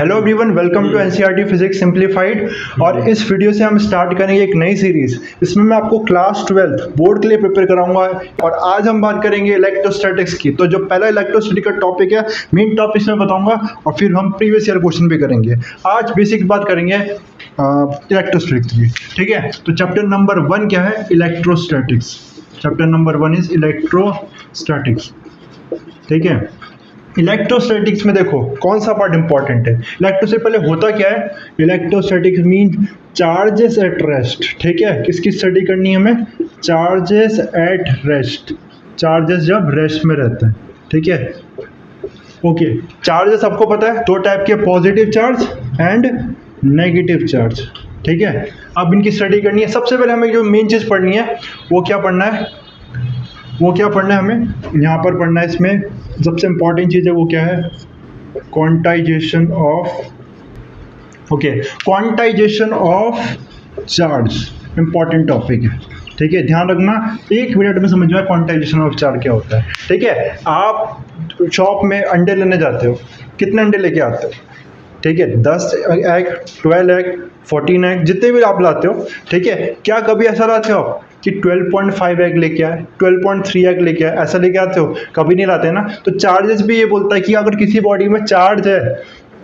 Hello everyone, welcome to NCERT physics simplified. और इस video से हम स्टार्ट करेंगे एक नई सीरीज। इसमें मैं आपको क्लास 12 बोर्ड के लिए प्रिपेयर कराऊंगा। और आज हम बात करेंगे इलेक्ट्रोस्टैटिक्स की। तो जो पहला इलेक्ट्रोस्टैटिक का टॉपिक है, मेन टॉपिक में बताऊंगा और फिर हम प्रीवियस ईयर क्वेश्चन भी करेंगे। आज बेसिक बात करेंगे इलेक्ट्रोस्टैटिक्स की, ठीक है। तो चैप्टर नंबर 1 क्या है? Electrostatics. Chapter number 1 is electrostatics, ठीक है। इलेक्ट्रोस्टैटिक्स में देखो कौन सा पार्ट इंपॉर्टेंट है। इलेक्ट्रो से पहले होता क्या है? Electrostatics mean charges at rest, ठीक है। किसकी स्टडी करनी है हमें? Charges at rest. चार्जेस जब रेस्ट में रहते हैं, ठीक है। ओके, चार्जेस आपको पता है दो टाइप के, positive charge and negative charge, ठीक है। अब इनकी स्टडी करनी है। सबसे पहले हमें जो मेन चीज़ पढ़नी है वो क्या पढ़ना है? हमें यहाँ पर पढ़ना है। इसमें सबसे इंपॉर्टेंट चीज़ है वो क्या है? Quantization of, okay, quantization of charge important topic है, ठीक है। ध्यान रखना, एक मिनट में समझ में क्वांटाइजेशन ऑफ चार्ज क्या होता है, ठीक है। आप शॉप में अंडे लेने जाते हो, कितने अंडे लेके आते हो? ठीक है, 10 एग, 12 एग, 14 एग, जितने भी आप लाते हो, ठीक है। क्या कभी ऐसा लाते हो आप कि 12.5 एग लेके आए, 12.3 एग लेके आए, ऐसा लेके आते हो? कभी नहीं लाते ना। तो चार्जेस भी ये बोलता है कि अगर किसी बॉडी में चार्ज है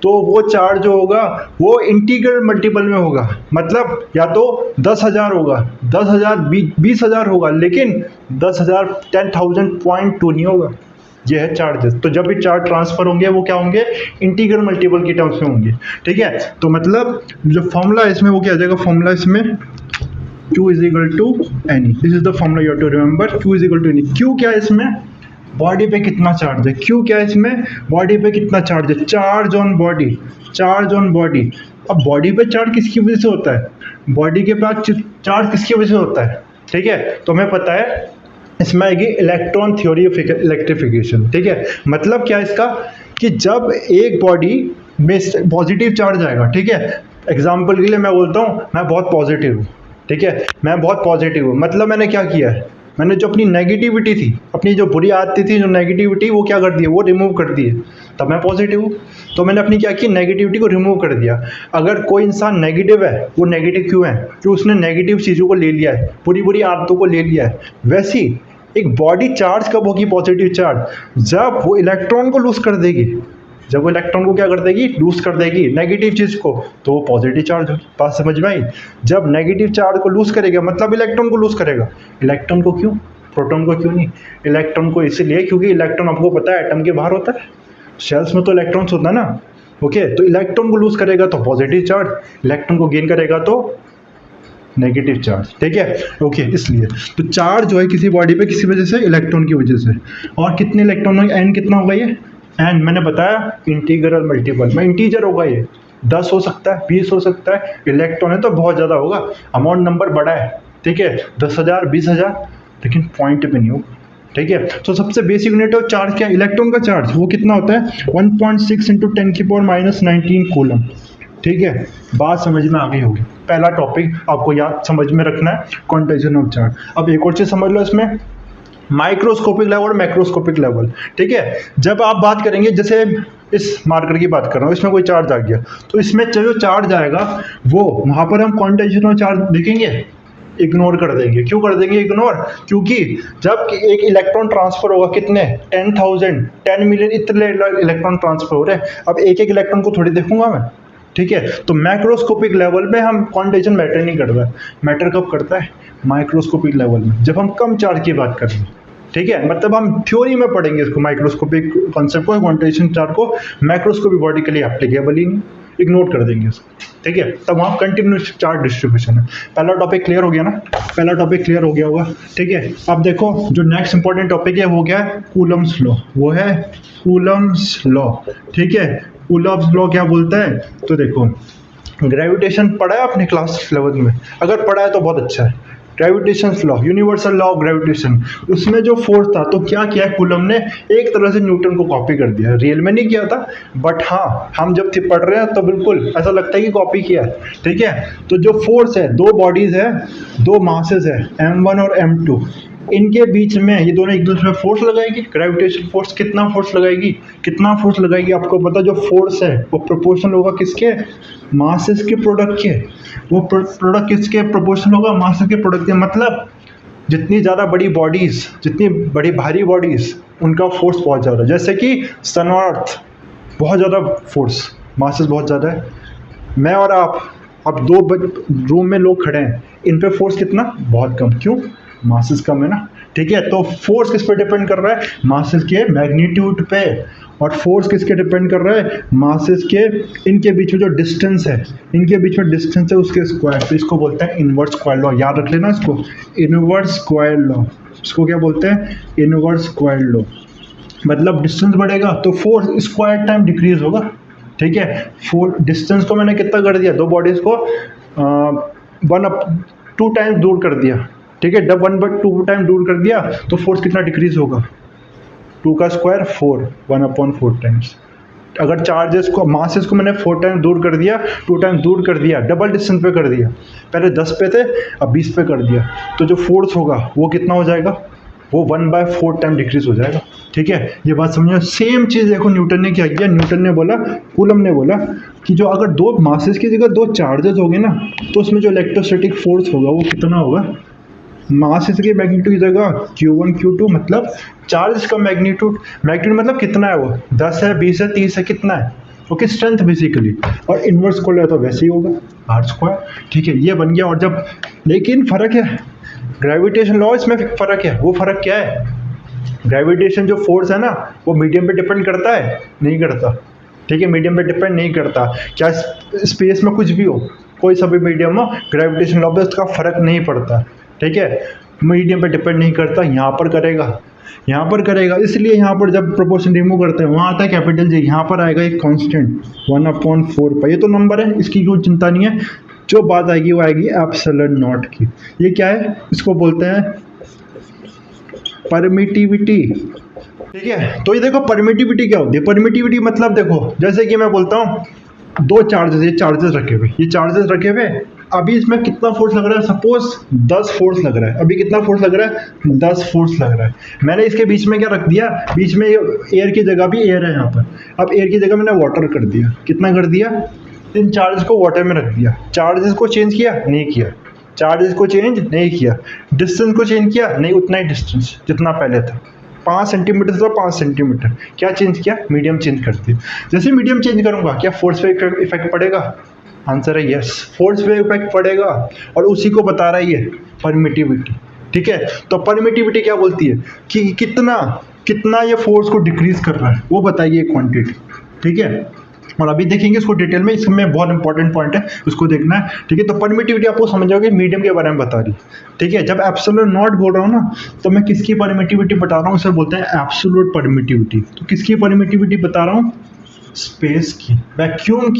तो वो चार्ज जो होगा वो इंटीग्रल मल्टीपल में होगा। मतलब या तो 10,000 होगा, 10,000, 20,000 होगा, लेकिन 10,000 10,000.2 नहीं होगा। ये है चार्जेस। तो जब भी चार्ज ट्रांसफर होंगे वो क्या होंगे? इंटीग्रल मल्टीपल की टर्म्स में होंगे, ठीक है। तो मतलब जो फॉर्मूला है इसमें वो क्या आ जाएगा? फॉर्मूला इसमें Q is equal to n e. This is the formula you have to remember. Q is equal to n e. Q क्या है इसमें? बॉडी पे कितना चार्ज है। Q क्या है इसमें? बॉडी पे कितना चार्ज है। Charge on body, charge on body. अब बॉडी पे चार्ज किसकी वजह से होता है? बॉडी के पास चार्ज किसकी वजह से होता है, ठीक है। तो हमें पता है इसमें आएगी इलेक्ट्रॉन थ्योरी ऑफ इलेक्ट्रिफिकेशन, ठीक है। मतलब क्या है इसका? कि जब एक बॉडी में पॉजिटिव चार्ज आएगा, ठीक है। एग्जाम्पल के लिए मैं बोलता हूँ मैं बहुत पॉजिटिव हूँ, ठीक है। मैं बहुत पॉजिटिव हूँ, मतलब मैंने क्या किया है? मैंने जो अपनी नेगेटिविटी थी, अपनी जो बुरी आदतें थी, जो नेगेटिविटी, वो क्या कर दी है? वो रिमूव कर दी है, तब मैं पॉजिटिव हूँ। तो मैंने अपनी क्या की? नेगेटिविटी को रिमूव कर दिया। अगर कोई इंसान नेगेटिव है, वो नेगेटिव क्यों है? कि उसने नेगेटिव चीज़ों को ले लिया है, बुरी बुरी आदतों को ले लिया है। वैसे ही एक बॉडी चार्ज कब होगी पॉजिटिव चार्ज? जब वो इलेक्ट्रॉन को लूज कर देगी। जब वो इलेक्ट्रॉन को क्या कर देगी? लूज कर देगी नेगेटिव चीज़ को, तो वो पॉजिटिव चार्ज होगी। बात समझ में आई? जब नेगेटिव चार्ज को लूज करेगा मतलब इलेक्ट्रॉन को लूज करेगा। इलेक्ट्रॉन को क्यों? प्रोटॉन को क्यों नहीं? इलेक्ट्रॉन को इसलिए क्योंकि इलेक्ट्रॉन आपको पता है एटम के बाहर होता है, शेल्स में तो इलेक्ट्रॉन्स होता है ना, ओके। तो इलेक्ट्रॉन को लूज करेगा तो पॉजिटिव चार्ज, इलेक्ट्रॉन को गेन करेगा तो नेगेटिव चार्ज, ठीक है, ओके। इसलिए तो चार्ज जो है किसी बॉडी पे किसी वजह से, इलेक्ट्रॉन की वजह से। और कितने इलेक्ट्रॉन होंगे? एन कितना होगा ये? एन मैंने बताया इंटीग्रल मल्टीपल में, इंटीजर होगा ये। 10 हो सकता है, 20 हो सकता है। इलेक्ट्रॉन है तो बहुत ज़्यादा होगा, अमाउंट नंबर बड़ा है, ठीक है। 10,000, 20,000, लेकिन पॉइंट पे नहीं होगा, ठीक है। तो सबसे बेसिक यूनिट ऑफ चार्ज क्या? इलेक्ट्रॉन का चार्ज वो कितना होता है? 1.6 × 10⁻⁻19 कूलम, ठीक है। बात समझ में आ गई होगी। पहला टॉपिक आपको याद समझ में रखना है, क्वांटाइजेशन ऑफ चार्ज। अब एक और चीज़ समझ लो इसमें, माइक्रोस्कोपिक लेवल और मैक्रोस्कोपिक लेवल, ठीक है। जब आप बात करेंगे, जैसे इस मार्कर की बात कर रहा हूँ, इसमें कोई चार्ज आ गया तो इसमें जो चार्ज आएगा वो वहाँ पर हम क्वांटाइजेशन ऑफ चार्ज देखेंगे, इग्नोर कर देंगे। क्यों कर देंगे इग्नोर? क्योंकि जब एक इलेक्ट्रॉन ट्रांसफर होगा, कितने? 10,000, 10 मिलियन इतने इलेक्ट्रॉन ट्रांसफर हो रहे हैं। अब एक एक इलेक्ट्रॉन को थोड़ी देखूंगा मैं, ठीक है। तो मैक्रोस्कोपिक लेवल में हम क्वांटाइजेशन मैटर नहीं करता है। मैटर कब करता है? माइक्रोस्कोपिक लेवल में, जब हम कम चार्ज की बात करें, ठीक है। मतलब हम थ्योरी में पढ़ेंगे इसको, माइक्रोस्कोपिक कॉन्सेप्ट को, क्वांटाइजेशन चार्ज को। मैक्रोस्कोपिक बॉडी के लिए एप्लीकेबल ही नहीं, इग्नोर कर देंगे इसको, ठीक है। तब वहाँ कंटिन्यूस चार्ज डिस्ट्रीब्यूशन है। पहला टॉपिक क्लियर हो गया ना? पहला टॉपिक क्लियर हो गया होगा, ठीक है। अब देखो जो नेक्स्ट इंपॉर्टेंट टॉपिक है वो क्या है? Coulomb's law. वो है कूलम्स लॉ, ठीक है। कूलम्स लॉ क्या बोलता है? तो देखो, ग्रेविटेशन पढ़ा है आपने क्लास 11 में? अगर पढ़ा है तो बहुत अच्छा है। Gravitation law, universal law of gravitation, उसमें जो फोर्स था तो क्या किया कूलम ने? एक तरह से न्यूटन को कॉपी कर दिया। रियल में नहीं किया था, बट हाँ हम जब पढ़ रहे हैं तो बिल्कुल ऐसा लगता है कि कॉपी किया है, ठीक है। तो जो फोर्स है, दो बॉडीज है, दो मासेस है, m1 और m2, इनके बीच में ये दोनों एक दूसरे में फोर्स लगाएगी, ग्रेविटेशन फोर्स। कितना फोर्स लगाएगी, कितना फोर्स लगाएगी आपको पता, जो फोर्स है वो प्रोपोर्शनल होगा किसके, मासेस के प्रोडक्ट के। वो प्रोडक्ट किसके प्रोपोर्शनल होगा, मासेस के प्रोडक्ट के। मतलब जितनी ज़्यादा बड़ी बॉडीज, जितनी बड़ी भारी बॉडीज, उनका फोर्स बहुत ज़्यादा। जैसे कि सन और अर्थ, बहुत ज़्यादा फोर्स, मासेस बहुत ज़्यादा है। मैं और आप, अब दो रूम में लोग खड़े हैं, इन पे फोर्स कितना, बहुत कम। क्यों, मासेस कम है ना। ठीक है, तो फोर्स किस पे डिपेंड कर रहा है, मासेस के मैग्नीट्यूड पे। और फोर्स किसके डिपेंड कर रहा है, मासेस के, इनके बीच में जो डिस्टेंस है, इनके बीच में डिस्टेंस है उसके स्क्वायर। तो इसको बोलते हैं इनवर्स स्क्वायर लॉ। याद रख लेना इसको, इनवर्स स्क्वायर लॉ। इसको क्या बोलते हैं, इनवर्स स्क्वायर लॉ। मतलब डिस्टेंस बढ़ेगा तो फोर्स स्क्वायर टाइम डिक्रीज होगा। ठीक है, फोर डिस्टेंस को मैंने कितना कर दिया, दो बॉडीज को 2 टाइम्स दूर कर दिया। ठीक है, जब 1/2 टाइम दूर कर दिया तो फोर्स कितना डिक्रीज होगा, 2 का स्क्वायर 4, 1/4 टाइम्स। अगर चार्जेस को, मासेस को मैंने 4 टाइम दूर कर दिया, 2 टाइम दूर कर दिया, डबल डिस्टेंस पे कर दिया। पहले 10 पे थे, अब 20 पे कर दिया, तो जो फोर्स होगा वो कितना हो जाएगा, वो 1/4 टाइम डिक्रीज हो जाएगा। ठीक है, ये बात समझो। सेम चीज़ देखो न्यूटन ने क्या किया, न्यूटन ने बोला, कूलम ने बोला कि जो अगर दो मासेस की जगह 2 चार्जेस होंगे ना, तो उसमें जो इलेक्ट्रोस्टैटिक फोर्स होगा वो कितना होगा, मासेस की मैग्नीट्यूड की जगह Q1 Q2, मतलब चार्ज का मैग्नीट्यूड। मैग्नीट्यूड मतलब कितना है, वो 10 है, 20 है, 30 है, कितना है, ओके, स्ट्रेंथ बेसिकली। और इन्वर्स को ले तो वैसे ही होगा, R²। ठीक है, ये बन गया। और जब, लेकिन फ़र्क है, ग्रेविटेशन लॉ इसमें फ़र्क है। वो फ़र्क क्या है, ग्रेविटेशन जो फोर्स है ना, वो मीडियम पे डिपेंड करता है, नहीं करता। ठीक है, मीडियम पे डिपेंड नहीं करता। क्या स्पेस में कुछ भी हो, कोई सा भी मीडियम हो, ग्रेविटेशन लॉ पे उसका फ़र्क नहीं पड़ता। ठीक है, मीडियम पे डिपेंड नहीं करता। यहाँ पर करेगा, यहाँ पर करेगा, इसलिए यहाँ पर जब प्रोपोर्शन रिमूव करते हैं वहाँ आता है कैपिटल J, यहाँ पर आएगा एक कांस्टेंट 1/4 ये तो नंबर है, इसकी कोई चिंता नहीं है। जो बात आएगी वो आएगी एप्सिलॉन नॉट की। ये क्या है, इसको बोलते हैं परमिटिविटी। ठीक है, तो ये देखो परमिटिविटी क्या होती है। परमिटिविटी मतलब देखो, जैसे कि मैं बोलता हूँ 2 चार्जेस, ये चार्जेस रखे हुए, ये चार्जेस रखे हुए, अभी इसमें कितना फोर्स लग रहा है, सपोज 10 फोर्स लग रहा है। अभी कितना फोर्स लग रहा है, 10 फोर्स लग रहा है। मैंने इसके बीच में क्या रख दिया, बीच में एयर की जगह भी एयर है यहाँ पर। अब एयर की जगह मैंने वाटर कर दिया। कितना कर दिया, इन चार्जेस को वाटर में रख दिया। चार्जेस को चेंज किया, नहीं किया। चार्जेस को चेंज नहीं किया। डिस्टेंस को चेंज किया, नहीं, उतना ही डिस्टेंस जितना पहले था। 5 सेंटीमीटर था, 5 सेंटीमीटर। क्या चेंज किया, मीडियम चेंज कर दिया। जैसे मीडियम चेंज करूंगा, क्या फोर्स पे इफेक्ट पड़ेगा, आंसर है यस, फोर्स पे इफेक्ट पड़ेगा। और उसी को बता रहा है ये परमिटिविटी। ठीक है, तो परमिटिविटी क्या बोलती है कि कितना ये फोर्स को डिक्रीज कर रहा है, वो बताइए क्वांटिटी। ठीक है, और अभी देखेंगे इसको डिटेल में, इसमें बहुत इंपॉर्टेंट पॉइंट है, उसको देखना है। ठीक है, तो परमिटिविटी आपको समझ जाओगे मीडियम के बारे में बता रही। ठीक है, जब एब्सोल्यूट नॉट बोल रहा हूँ ना, तो मैं किसकी परमिटिविटी बता रहा हूँ, उसे बोलते हैं एब्सोल्यूट परमिटिविटी। तो किसकी परमिटिविटी बता रहा हूँ, स्पेस की, वैक्यूम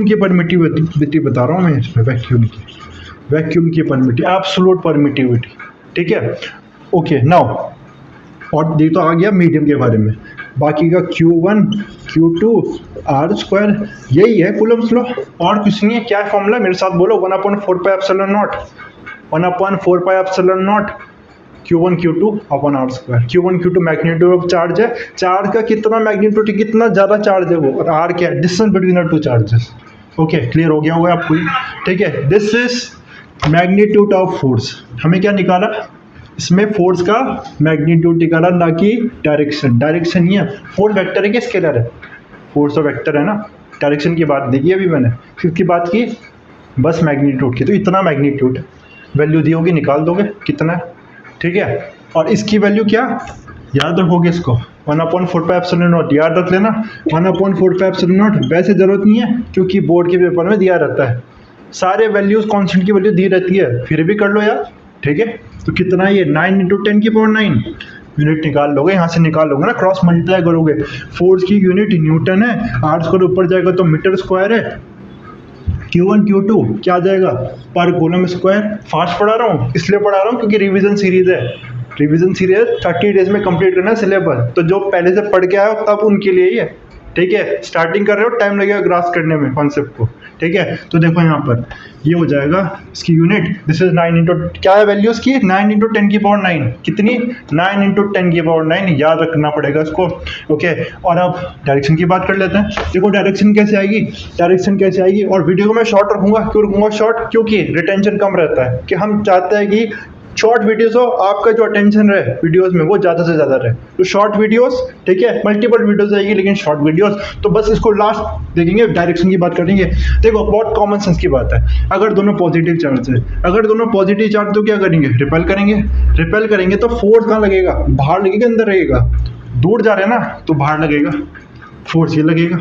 की परमिटिविटी बता रहा हूँ मैं इसमें, वैक्यूम की परमिटिविटी, एब्सोल्यूट परमिटिविटी। ठीक है, ओके नाउ, और ये तो आ गया मीडियम के बारे में। बाकी का Q1 Q2 R², यही है कूलम्स लॉ, और कुछ नहीं है। क्या है फॉर्मूला, मेरे साथ बोलो, 1/4 pi epsilon not, 1/4 pi epsilon not Q1 Q2 upon R²। Q1 Q2 magnitude of charge है, चार्ज का कितना मैग्नीट्यूड, कितना ज़्यादा चार्ज है वो, और R क्या है, distance between the 2 charges. Okay, clear हो गया होगा आपको। ठीक है, this is magnitude of force. हमें क्या निकाला, इसमें फोर्स का मैग्नीट्यूड निकाला, ना कि डायरेक्शन ही है। फोर्स वेक्टर है कि स्केलर है, फोर्स तो वेक्टर है ना। डायरेक्शन की बात देखी अभी मैंने, किसकी बात की, बस मैग्नीट्यूड की। तो इतना मैग्नीट्यूड वैल्यू दी होगी, निकाल दोगे कितना है। ठीक है, और इसकी वैल्यू क्या याद रखोगे, इसको 1/4 पाई एप्सिलॉन नॉट याद रख लेना। 1/4 पाई एप्सिलॉन नॉट वैसे जरूरत नहीं है, क्योंकि बोर्ड के पेपर में दिया रहता है, सारे वैल्यूज कांस्टेंट की वैल्यू दी रहती है, फिर भी कर लो यार। ठीक है, तो कितना ये 9 × 10⁹ यूनिट निकाल लोगे, यहाँ से निकाल लोगे ना, क्रॉस मल्टीप्लाई करोगे। फोर्स की यूनिट न्यूटन है, R² ऊपर जाएगा तो मीटर स्क्वायर है। Q1 Q2 क्या आ जाएगा, पर कूलम स्क्वायर। फास्ट पढ़ा रहा हूँ, इसलिए पढ़ा रहा हूँ क्योंकि रिवीजन सीरीज है। रिवीजन सीरीज 30 डेज में कंप्लीट करना है सिलेबस, तो जो पहले से पढ़ के आया हो तब उनके लिए ही है। ठीक है, स्टार्टिंग कर रहे हो, टाइम लगेगा ग्रास्प करने में कॉन्सेप्ट को, ठीक है। तो देखो यहाँ पर ये हो जाएगा इसकी यूनिट, दिस इज 9 इंटू, क्या है वैल्यू इसकी, 9 इंटू 10 की पावर 9, कितनी, 9 इंटू 10 की पावर 9, याद रखना पड़ेगा इसको, ओके। और अब डायरेक्शन की बात कर लेते हैं। देखो डायरेक्शन कैसे आएगी, डायरेक्शन कैसे आएगी, और वीडियो को मैं शॉर्ट रखूंगा, क्यों रखूंगा शॉर्ट, क्योंकि रिटेंशन कम रहता है, कि हम चाहते हैं कि शॉर्ट वीडियोस हो, आपका जो अटेंशन रहे वीडियोस में वो ज़्यादा से ज़्यादा रहे, तो शॉर्ट वीडियोस, ठीक है, मल्टीपल वीडियोस आएगी लेकिन शॉर्ट वीडियोस, तो बस इसको लास्ट देखेंगे, डायरेक्शन की बात करेंगे। देखो बहुत कॉमन सेंस की बात है, अगर दोनों पॉजिटिव चार्ज है, अगर दोनों पॉजिटिव चार्ज तो क्या करेंगे, रिपेल करेंगे, रिपेल करेंगे तो फोर्स कहाँ लगेगा, बाहर लगेगा अंदर रहेगा, दूर जा रहे हैं ना तो बाहर लगेगा, फोर्स ये लगेगा,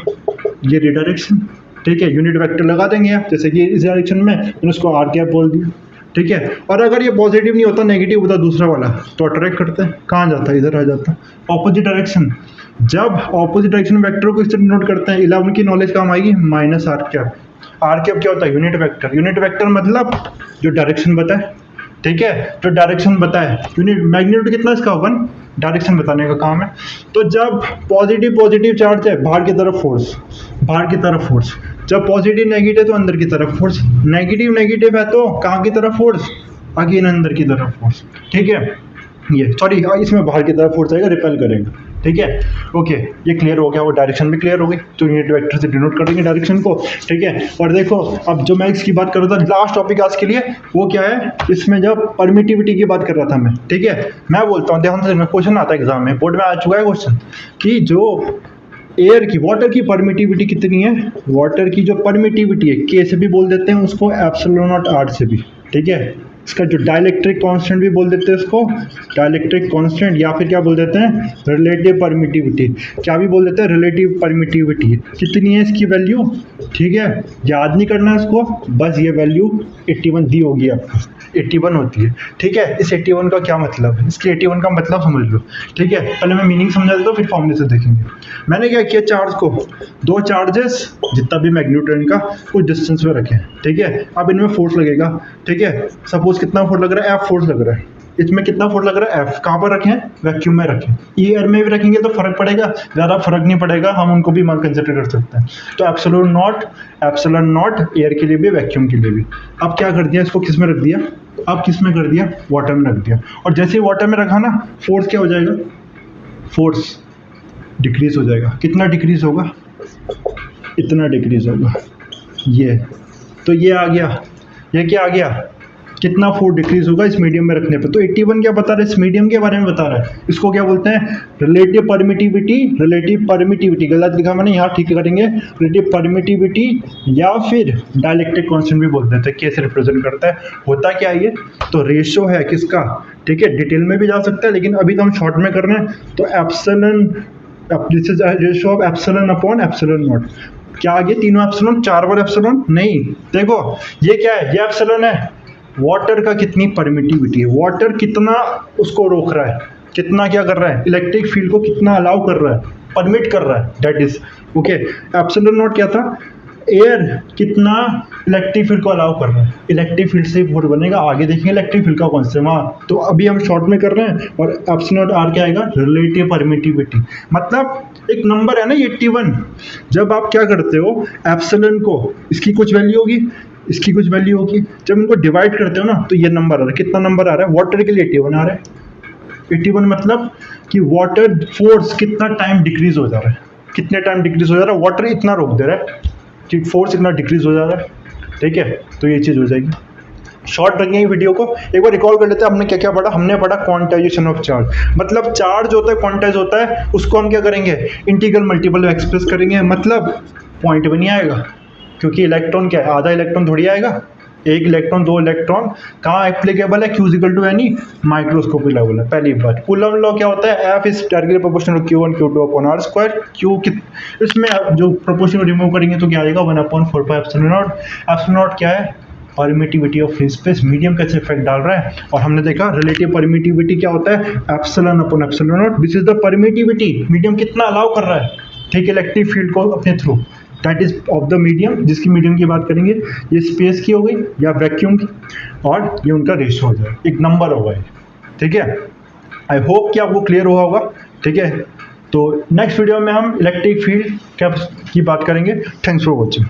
ये रिडायरेक्शन, ठीक है, यूनिट वेक्टर लगा देंगे आप, जैसे कि इस डायरेक्शन में मैंने उसको आर कैप बोल दिया, ठीक है। और अगर ये पॉजिटिव नहीं होता, नेगेटिव होता दूसरा वाला, तो अट्रैक्ट करते हैं, कहाँ जाता है, इधर आ जाता है, ऑपोजिट डायरेक्शन। जब ऑपोजिट डायरेक्शन वेक्टर को इस तरह नोट करते हैं, 11 की नॉलेज काम आएगी, minus r cap. R cap क्या होता है, यूनिट वेक्टर, यूनिट वेक्टर मतलब जो डायरेक्शन बताए, ठीक है, जो डायरेक्शन बताए, यूनिट मैग्नीट्यूड कितना इसका 1, डायरेक्शन बताने का काम है। तो जब पॉजिटिव पॉजिटिव चार्ज है, बाहर की तरफ फोर्स, बाहर की तरफ फोर्स, जब पॉजिटिव नेगेटिव तो अंदर की तरफ फोर्स, नेगेटिव नेगेटिव है तो कहाँ की तरफ फोर्स, अगेन अंदर की तरफ फोर्स, ठीक है। ये सॉरी इसमें बाहर की तरफ फोर्स आएगा, रिपेल करेगा, ठीक है, ओके। ये क्लियर हो गया, वो डायरेक्शन भी क्लियर हो गई, तो यूनिट वेक्टर से डिनोट कर देंगे डायरेक्शन को, ठीक है। और देखो अब जो मैं इसकी बात कर रहा था, लास्ट टॉपिक आज के लिए वो क्या है, इसमें जब परमिटिविटी की बात कर रहा था मैं, ठीक है, मैं बोलता हूँ ध्यान से, क्वेश्चन आता है एग्जाम में, बोर्ड में आ चुका है क्वेश्चन, कि जो एयर की, वाटर की परमिटिविटी कितनी है, वाटर की जो परमिटिविटी है, के से भी बोल देते हैं उसको, एप्सिलॉन नॉट आर से भी, ठीक है। इसका जो डाइलेक्ट्रिक कांस्टेंट भी बोल देते हैं उसको, डाइलेक्ट्रिक कांस्टेंट, या फिर क्या बोल देते हैं, रिलेटिव परमिटिविटी, क्या भी बोल देते हैं, रिलेटिव परमिटिविटी। कितनी है इसकी वैल्यू, ठीक है, याद नहीं करना इसको, बस ये वैल्यू 81 दी होगी आपको, 81 होती है, ठीक है। इस 81 का क्या मतलब है, इसके 81 का मतलब समझ लो, ठीक है। पहले मैं मीनिंग समझा देता हूँ, फिर फॉर्मूले से देखेंगे। मैंने क्या किया, चार्ज को, दो चार्जेस जितना भी मैग्नीट्यूड इनका कुछ डिस्टेंस में रखें, ठीक है। अब इनमें फोर्स लगेगा, ठीक है, सपोज कितना फोर्स लग रहा है, एफ फोर्स लग रहा है, इसमें कितना फोर्स लग रहा है, एफ, कहाँ पर रखें, वैक्यूम में रखें। एयर में भी रखेंगे तो फर्क पड़ेगा, ज़्यादा फर्क नहीं पड़ेगा, हम उनको भी कंसिडर कर सकते हैं। तो एप्सिलॉन नॉट एयर के लिए भी, वैक्यूम के लिए भी। अब क्या कर दिया, इसको किस में रख दिया, अब किस में कर दिया, वाटर में रख दिया, और जैसे ही वाटर में रखा ना, फोर्स क्या हो जाएगा, फोर्स डिक्रीज हो जाएगा, कितना डिक्रीज होगा, इतना डिक्रीज होगा, ये तो ये आ गया, ये क्या आ गया, कितना फोर्स डिक्रीज होगा इस मीडियम में रखने पर। तो 81 क्या बता रहा है, इस मीडियम के बारे में बता रहा है, इसको क्या बोलते हैं, रिलेटिव परमिटिविटी, रिलेटिव परमिटिविटी, गलत लिखा मैंने यहाँ, ठीक करेंगे, रिलेटिव परमिटिविटी, या फिर डाइलेक्ट्रिक कांस्टेंट भी बोल देते हैं, कैसे रिप्रेजेंट करता है, होता क्या है ये, तो रेशो है किसका, ठीक है, डिटेल में भी जा सकता है, लेकिन अभी तो हम शॉर्ट में कर रहे हैं, तो epsilon, this is ratio of epsilon upon epsilon not. क्या आ गया, तीनों एप्सिलॉन, 4 बार एप्सिलॉन नहीं, देखो ये क्या है, ये एप्सिलॉन है, वाटर का कितनी परमिटिविटी है, वाटर कितना उसको रोक रहा है, कितना क्या कर रहा है, इलेक्ट्रिक फील्ड को कितना अलाउ कर रहा है, परमिट कर रहा है, that is okay. Epsilon not क्या था, एयर कितना इलेक्ट्रिक फील्ड को अलाउ कर रहा है, इलेक्ट्रिक फील्ड से फोर्स बनेगा, आगे देखेंगे इलेक्ट्रिक फील्ड का कौन से वहाँ, तो अभी हम शॉर्ट में कर रहे हैं। और एप्सिलॉन नॉट आर क्या आएगा, रिलेटिव परमिटिविटी, मतलब एक नंबर है ना 81, जब आप क्या करते हो, एप्सिलॉन को, इसकी कुछ वैल्यू होगी, इसकी कुछ वैल्यू होगी, जब इनको डिवाइड करते हो ना, तो ये नंबर आ रहा है, कितना नंबर आ रहा है, वाटर के लिए 81 आ रहा है, 81 मतलब कि वाटर फोर्स कितना टाइम डिक्रीज हो जा रहा है, कितने टाइम डिक्रीज हो जा रहा है, वाटर इतना रोक दे रहा है कि फोर्स इतना डिक्रीज हो जा रहा है, ठीक है। तो ये चीज़ हो जाएगी। शॉर्ट रखेंगे वीडियो को, एक बार रिकॉल कर लेते हैं, हमने क्या क्या पढ़ा, हमने पढ़ा क्वांटाइजेशन ऑफ चार्ज, मतलब चार्ज होता है, क्वांटाइज होता है, उसको हम क्या करेंगे, इंटीग्रल मल्टीपल में एक्सप्रेस करेंगे, मतलब पॉइंट भी नहीं आएगा, क्योंकि इलेक्ट्रॉन क्या है, आधा इलेक्ट्रॉन थोड़ी आएगा, एक इलेक्ट्रॉन, दो इलेक्ट्रॉन, कहाँ एप्लीकेबल है, Q equal to any microscopic level है, पहली बात। कूलम लॉ क्या होता है, F is directly proportional to Q1 Q2 upon R square, Q इसमें जो प्रोपोर्शन रिमूव करेंगे तो क्या आएगा, 1/4 एप्सिलॉन नॉट। एप्सिलॉन नॉट क्या है, permittivity of free space, medium कैसे इफेक्ट डाल रहा है, और हमने देखा रिलेटिव परमिटिविटी क्या होता है, epsilon upon epsilon not, this is the permittivity, medium कितना अलाउ कर रहा है, ठीक, इलेक्ट्रिक फील्ड को अपने through, that is of the medium, जिसकी मीडियम की बात करेंगे, ये स्पेस की हो गई या वैक्यूम की, और ये उनका रेशो हो जाए, एक नंबर होगा ये, ठीक है। आई होप कि आपको क्लियर हुआ होगा, ठीक है। तो नेक्स्ट वीडियो में हम इलेक्ट्रिक फील्ड क्या की बात करेंगे। Thanks for watching.